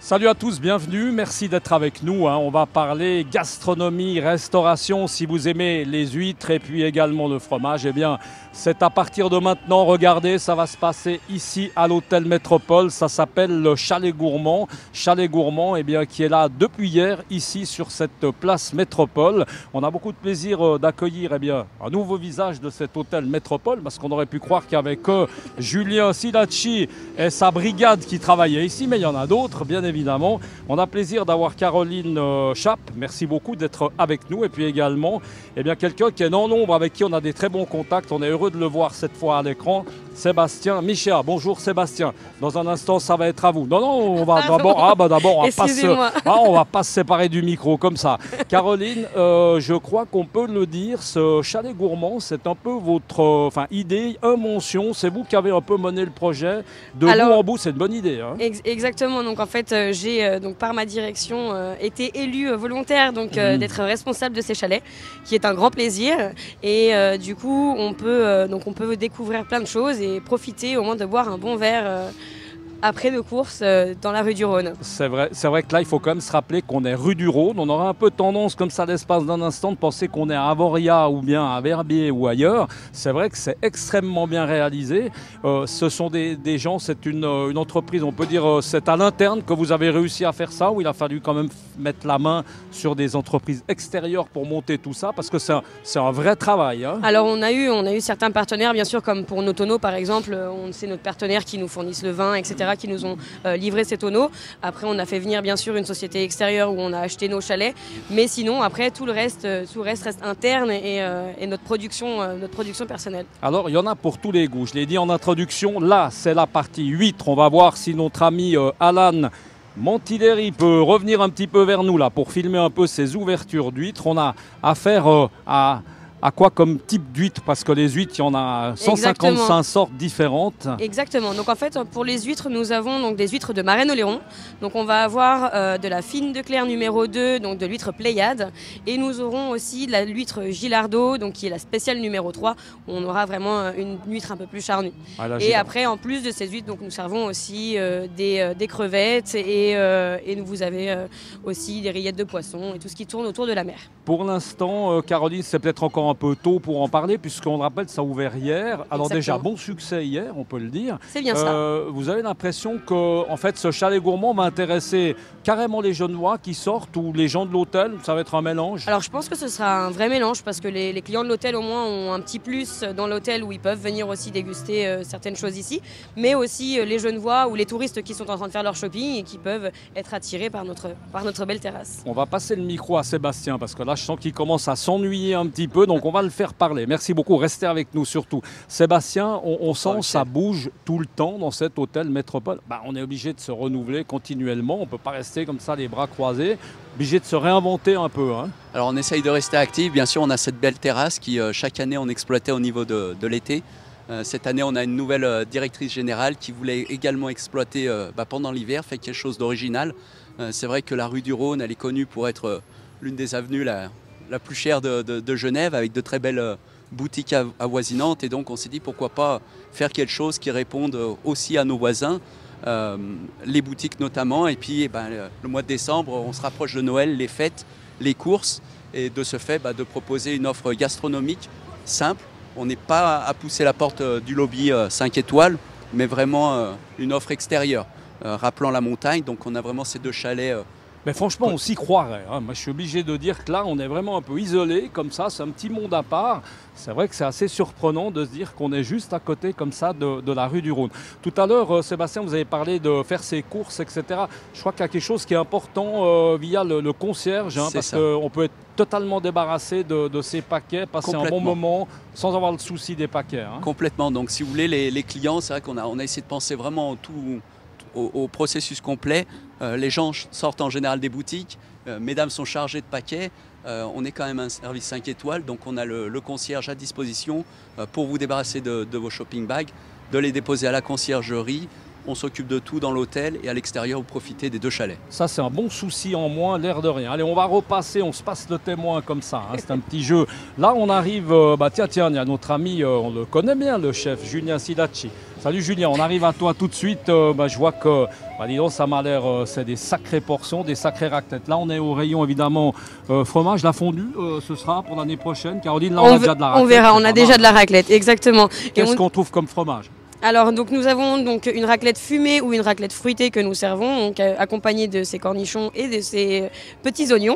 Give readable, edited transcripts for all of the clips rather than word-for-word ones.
Salut à tous, bienvenue, merci d'être avec nous. On va parler gastronomie, restauration, si vous aimez les huîtres et puis également le fromage. Eh bien, c'est à partir de maintenant, regardez, ça va se passer ici à l'Hôtel Métropole. Ça s'appelle le Chalet Gourmand. Chalet Gourmand, eh bien, qui est là depuis hier, ici sur cette place Métropole. On a beaucoup de plaisir d'accueillir eh bien, un nouveau visage de cet Hôtel Métropole, parce qu'on aurait pu croire qu'il y avait que Julien Silacci et sa brigade qui travaillaient ici, mais il y en a d'autres, bien évidemment. On a plaisir d'avoir Caroline Chappe, merci beaucoup d'être avec nous, et puis également eh bien, quelqu'un qui est non nombre, avec qui on a des très bons contacts. On est heureux de le voir cette fois à l'écran, Sébastien Michéa. Bonjour Sébastien, dans un instant ça va être à vous. Non, on va d'abord, on va pas se séparer du micro comme ça. Caroline, je crois qu'on peut le dire, ce Chalet Gourmand, c'est un peu votre idée, invention, c'est vous qui avez un peu mené le projet de bout en bout, c'est une bonne idée. Hein. Exactement, donc en fait j'ai par ma direction été élue volontaire d'être responsable de ces chalets, qui est un grand plaisir, et du coup on peut découvrir plein de choses et profiter au moins de boire un bon verre après de course dans la rue du Rhône. C'est vrai que là, il faut quand même se rappeler qu'on est rue du Rhône. On aura un peu tendance, comme ça, l'espace d'un instant, de penser qu'on est à Avoria ou bien à Verbier ou ailleurs. C'est vrai que c'est extrêmement bien réalisé. Ce sont des gens, c'est une entreprise, on peut dire, c'est à l'interne que vous avez réussi à faire ça, ou il a fallu quand même mettre la main sur des entreprises extérieures pour monter tout ça, parce que c'est un vrai travail. Hein. Alors, on a eu certains partenaires, bien sûr, comme pour nos tonneaux, par exemple. C'est notre partenaire qui nous fournissent le vin, etc., qui nous ont livré ces tonneaux. Après, on a fait venir bien sûr une société extérieure où on a acheté nos chalets, mais sinon après tout le reste reste interne et notre production personnelle. Alors il y en a pour tous les goûts, je l'ai dit en introduction, là c'est la partie huître. On va voir si notre ami Alan Montileri peut revenir un petit peu vers nous là pour filmer un peu ces ouvertures d'huîtres. On a affaire à quoi comme type d'huître? Parce que les huîtres, il y en a 155 Exactement. Sortes différentes. Exactement. Donc en fait, pour les huîtres, nous avons donc des huîtres de Marennes-Oléron. Donc on va avoir de la fine de Clerc numéro 2, donc de l'huître Pléiade. Et nous aurons aussi de l'huître Gilardo, donc qui est la spéciale numéro 3, où on aura vraiment une huître un peu plus charnue. Et après, en plus de ces huîtres, donc, nous servons aussi des crevettes et vous avez aussi des rillettes de poisson et tout ce qui tourne autour de la mer. Pour l'instant, Caroline, c'est peut-être encore un peu tôt pour en parler, puisqu'on rappelle ça a ouvert hier. Alors déjà, bon succès hier, on peut le dire. C'est bien ça. Vous avez l'impression que en fait, ce Chalet Gourmand va intéresser carrément les Genevois qui sortent, ou les gens de l'hôtel? Ça va être un mélange? Alors je pense que ce sera un vrai mélange, parce que les clients de l'hôtel au moins ont un petit plus dans l'hôtel, où ils peuvent venir aussi déguster certaines choses ici, mais aussi les Genevois ou les touristes qui sont en train de faire leur shopping et qui peuvent être attirés par notre belle terrasse. On va passer le micro à Sébastien, parce que là je sens qu'il commence à s'ennuyer un petit peu, donc on va le faire parler. Merci beaucoup, restez avec nous surtout. Sébastien, on sent que ça bouge tout le temps dans cet Hôtel Métropole. On est obligé de se renouveler continuellement, on ne peut pas rester comme ça les bras croisés, obligé de se réinventer un peu. Hein. Alors on essaye de rester actif, bien sûr on a cette belle terrasse qui chaque année on exploitait au niveau de l'été. Cette année on a une nouvelle directrice générale qui voulait également exploiter pendant l'hiver, fait quelque chose d'original. C'est vrai que la rue du Rhône, elle est connue pour être l'une des avenues la plus chère de Genève, avec de très belles boutiques avoisinantes, et donc on s'est dit pourquoi pas faire quelque chose qui réponde aussi à nos voisins, les boutiques notamment, et puis le mois de décembre on se rapproche de Noël, les fêtes, les courses, et de ce fait de proposer une offre gastronomique simple. On n'est pas à pousser la porte du lobby 5 étoiles, mais vraiment une offre extérieure, rappelant la montagne. Donc on a vraiment ces deux chalets. Mais franchement, on s'y croirait. Hein. Moi, je suis obligé de dire que là, on est vraiment un peu isolé, comme ça, c'est un petit monde à part. C'est vrai que c'est assez surprenant de se dire qu'on est juste à côté, comme ça, de la rue du Rhône. Tout à l'heure, Sébastien, vous avez parlé de faire ses courses, etc. Je crois qu'il y a quelque chose qui est important via le concierge, hein, parce qu'on peut être totalement débarrassé de ces paquets, passer un bon moment sans avoir le souci des paquets. Hein. Complètement. Donc, si vous voulez, les clients, c'est vrai qu'on a essayé de penser vraiment au processus complet. Les gens sortent en général des boutiques, mesdames sont chargées de paquets, on est quand même un service 5 étoiles, donc on a le concierge à disposition pour vous débarrasser de vos shopping bags, de les déposer à la conciergerie. On s'occupe de tout dans l'hôtel, et à l'extérieur, vous profitez des deux chalets. Ça, c'est un bon souci en moins, l'air de rien. Allez, on va repasser, on se passe le témoin comme ça. Hein, c'est un petit jeu. Là, on arrive, tiens, il y a notre ami, on le connaît bien, le chef, Julien Silacci. Salut Julien, on arrive à toi tout de suite. Je vois que, dis donc, ça m'a l'air, c'est des sacrées portions, des sacrées raclettes. Là, on est au rayon évidemment fromage. La fondue, ce sera pour l'année prochaine. Caroline, là, on a déjà de la raclette. On verra, on a déjà de la raclette, exactement. Qu'est-ce qu'on trouve comme fromage? Alors, donc, nous avons donc une raclette fumée ou une raclette fruitée que nous servons, donc, accompagnée de ces cornichons et de ces petits oignons.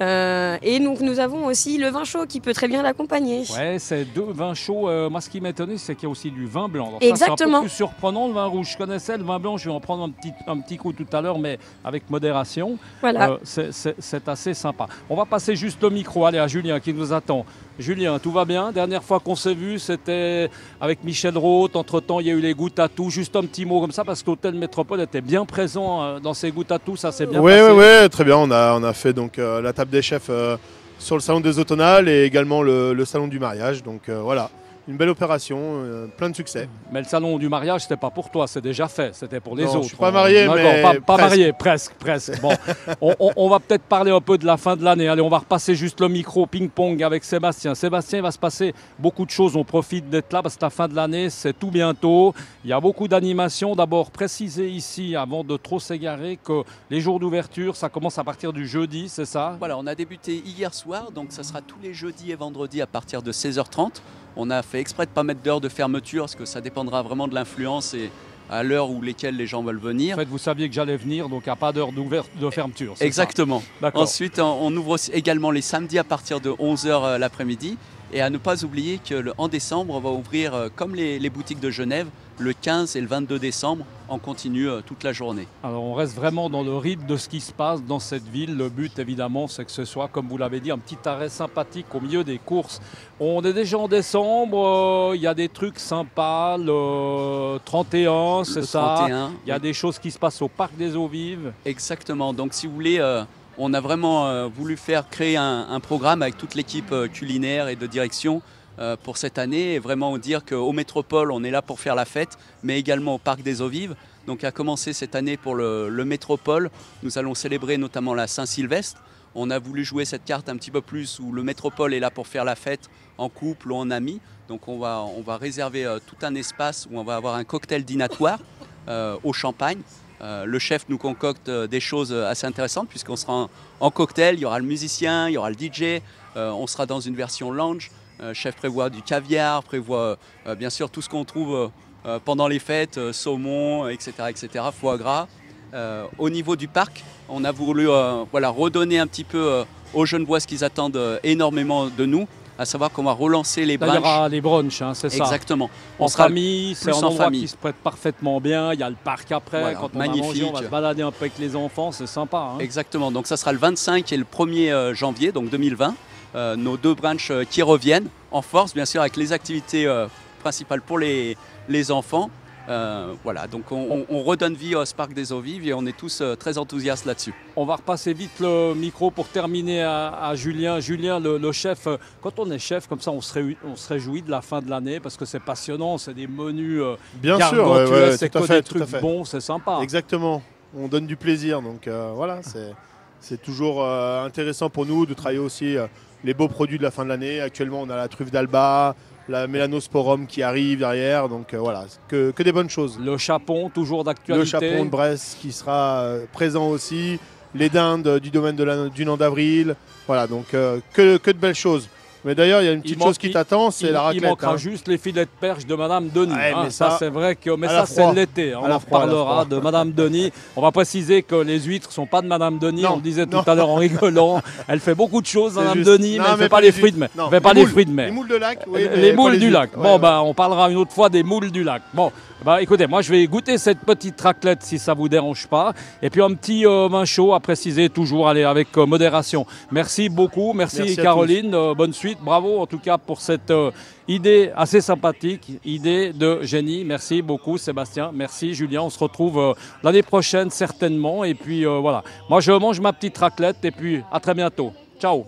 Et donc, nous avons aussi le vin chaud qui peut très bien l'accompagner. Ouais, c'est 2 vins chauds. Moi, ce qui m'étonnait, c'est qu'il y a aussi du vin blanc. Alors, exactement. C'est un peu plus surprenant, le vin rouge. Je connaissais le vin blanc, je vais en prendre un petit coup tout à l'heure, mais avec modération. Voilà. C'est assez sympa. On va passer juste le micro, allez, à Julien qui nous attend. Julien, tout va bien? Dernière fois qu'on s'est vu, c'était avec Michel Roth. Entre-temps, il y a eu les goûts à tout. Juste un petit mot comme ça, parce que l'hôtel Métropole était bien présent dans ces goûts à tout. Ça s'est bien passé. Oui, très bien. On a fait donc la table des chefs sur le salon des automnales et également le salon du mariage. Donc voilà. Une belle opération, plein de succès. Mais le salon du mariage, c'était pas pour toi, c'est déjà fait, c'était pour les autres. Je suis pas marié, mais pas marié, presque. Bon, on va peut-être parler un peu de la fin de l'année. Allez, on va repasser juste le micro ping-pong avec Sébastien. Sébastien, il va se passer beaucoup de choses. On profite d'être là parce que la fin de l'année, c'est tout bientôt. Il y a beaucoup d'animations. D'abord, préciser ici, avant de trop s'égarer, que les jours d'ouverture, ça commence à partir du jeudi, c'est ça? Voilà, on a débuté hier soir, donc ça sera tous les jeudis et vendredis à partir de 16h30. On a fait exprès de ne pas mettre d'heure de fermeture parce que ça dépendra vraiment de l'influence et à l'heure où lesquelles les gens veulent venir. En fait, vous saviez que j'allais venir, donc il n'y a pas d'heure de fermeture. Exactement. Ensuite, on ouvre également les samedis à partir de 11h l'après-midi. Et à ne pas oublier qu'en décembre, on va ouvrir, comme les boutiques de Genève, le 15 et le 22 décembre, en continu toute la journée. Alors on reste vraiment dans le rythme de ce qui se passe dans cette ville. Le but évidemment c'est que ce soit, comme vous l'avez dit, un petit arrêt sympathique au milieu des courses. On est déjà en décembre, il y a des trucs sympas, le 31 c'est ça, il y a des choses qui se passent au Parc des Eaux Vives. Exactement, donc si vous voulez, on a vraiment voulu créer un programme avec toute l'équipe culinaire et de direction pour cette année et vraiment dire qu'au Métropole, on est là pour faire la fête, mais également au Parc des Eaux Vives. Donc à commencer cette année pour le Métropole, nous allons célébrer notamment la Saint-Sylvestre. On a voulu jouer cette carte un petit peu plus où le Métropole est là pour faire la fête en couple ou en amis. Donc on va réserver tout un espace où on va avoir un cocktail dînatoire au champagne. Le chef nous concocte des choses assez intéressantes puisqu'on sera en cocktail, il y aura le musicien, il y aura le DJ, on sera dans une version lounge. Le chef prévoit du caviar, prévoit bien sûr tout ce qu'on trouve pendant les fêtes, saumon, etc., foie gras. Au niveau du parc, on a voulu redonner un petit peu aux Genevois ce qu'ils attendent énormément de nous, à savoir qu'on va relancer les brunchs. Il y aura les brunchs, c'est ça. Exactement. En famille, c'est un endroit qui se prête parfaitement bien. Il y a le parc après, voilà, quand on a mangé, on va se balader un peu avec les enfants, c'est sympa. Exactement, donc ça sera le 25 et le 1er janvier, donc 2020. Nos 2 brunchs qui reviennent en force, bien sûr, avec les activités principales pour les enfants. Voilà, donc on redonne vie au Parc des Eaux Vives et on est tous très enthousiastes là-dessus. On va repasser vite le micro pour terminer à Julien. Julien, le chef, quand on est chef comme ça, on se réjouit de la fin de l'année parce que c'est passionnant, c'est des menus bien sûr, c'est que des trucs bons, c'est sympa. Exactement, on donne du plaisir, donc voilà, c'est toujours intéressant pour nous de travailler aussi les beaux produits de la fin de l'année. Actuellement, on a la truffe d'Alba, la mélanosporum qui arrive derrière, donc voilà, que des bonnes choses. Le chapon, toujours d'actualité. Le chapon de Bresse qui sera présent aussi, les dindes du domaine du Nant d'Avril, voilà, donc que de belles choses. Mais d'ailleurs, il y a une petite chose qui t'attend, c'est la raclette. Il manquera juste les filets de perche de Madame Denis. Ouais, ça c'est vrai que, mais ça c'est l'été. On en reparlera de Madame Denis. On va préciser que les huîtres ne sont pas de Madame Denis. On le disait tout à l'heure en rigolant. Elle fait beaucoup de choses, Madame Denis, mais elle ne fait pas les fruits de mer. Elle fait pas les fruits de mer. Les moules de lac. Oui, les moules du lac. Bon, on parlera une autre fois des moules du lac. Bon. Écoutez, moi je vais goûter cette petite raclette si ça ne vous dérange pas. Et puis un petit vin chaud à préciser toujours, allez, avec modération. Merci beaucoup, merci Caroline, bonne suite, bravo en tout cas pour cette idée assez sympathique, idée de génie. Merci beaucoup Sébastien, merci Julien, on se retrouve l'année prochaine certainement. Et puis voilà, moi je mange ma petite raclette et puis à très bientôt. Ciao.